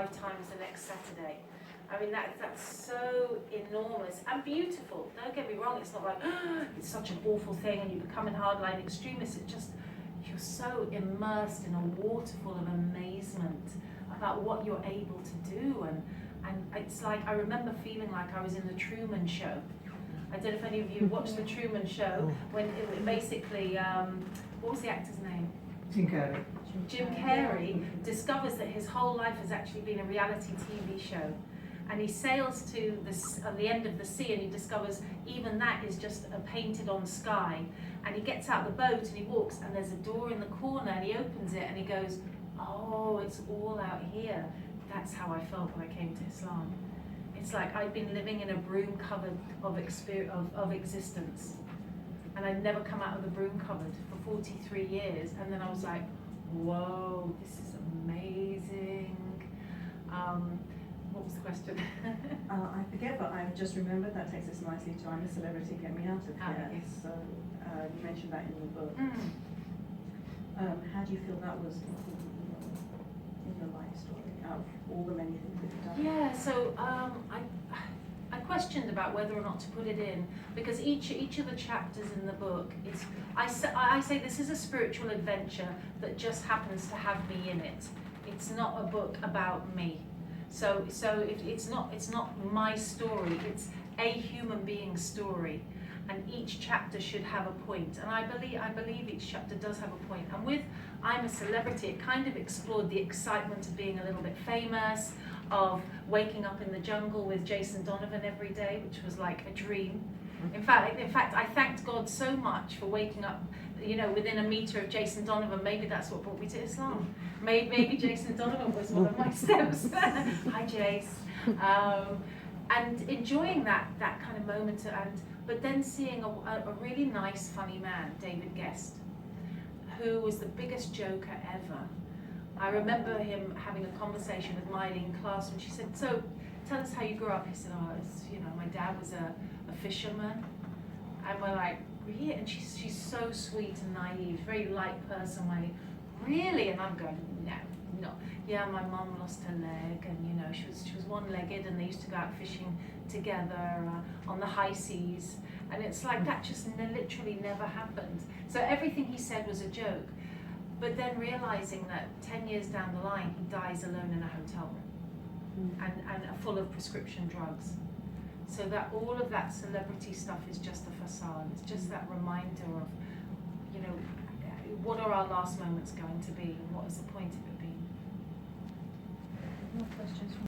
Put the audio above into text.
5 times the next Saturday. I mean, that's so enormous and beautiful. Don't get me wrong, it's not like, it's such an awful thing and you become a hardline extremist. It just, you're so immersed in a waterfall of amazement about what you're able to do. And it's like, I remember feeling like I was in the Truman Show. I don't know if any of you watched the Truman Show, when it basically, what was the actor's name? Jim Carrey. Jim Carrey discovers that his whole life has actually been a reality TV show. And he sails to the end of the sea and he discovers even that is just a painted on sky. And he gets out the boat and he walks and there's a door in the corner and he opens it and he goes, oh, it's all out here. That's how I felt when I came to Islam. It's like I'd been living in a broom cupboard of existence. And I'd never come out of the broom cupboard for 43 years. And then I was like, whoa, this is amazing. What was the question? I forget, but I just remembered that takes us nicely to I'm a Celebrity, Get Me Out of Here. Yes. So you mentioned that in your book. Mm. How do you feel that was included in your life story, out of all the many things that you've done? Yeah, so I questioned about whether or not to put it in, because each of the chapters in the book is, I say this is a spiritual adventure that just happens to have me in it. It's not a book about me. So it's not my story, it's a human being's story, and each chapter should have a point. And I believe each chapter does have a point. And with I'm a Celebrity, it kind of explored the excitement of being a little bit famous, of waking up in the jungle with Jason Donovan every day, which was like a dream. In fact, I thanked God so much for waking up, you know, within a meter of Jason Donovan. Maybe that's what brought me to Islam. Maybe Jason Donovan was one of my steps. Hi, Jace. And enjoying that kind of moment, but then seeing a really nice, funny man, David Guest, who was the biggest joker ever. I remember him having a conversation with Miley in class, and she said, "So, tell us how you grew up." He said, "Oh, my dad was a fisherman." And we're like, "Really?" And she's so sweet and naive, very light person, Miley. Really? And I'm going, no. Yeah, my mum lost her leg, and she was one-legged, and they used to go out fishing together on the high seas. And it's like that just literally never happened. So everything he said was a joke. But then realizing that 10 years down the line, he dies alone in a hotel room and full of prescription drugs. So that all of that celebrity stuff is just a facade. It's just that reminder of, what are our last moments going to be, and what is the point of it being? More questions from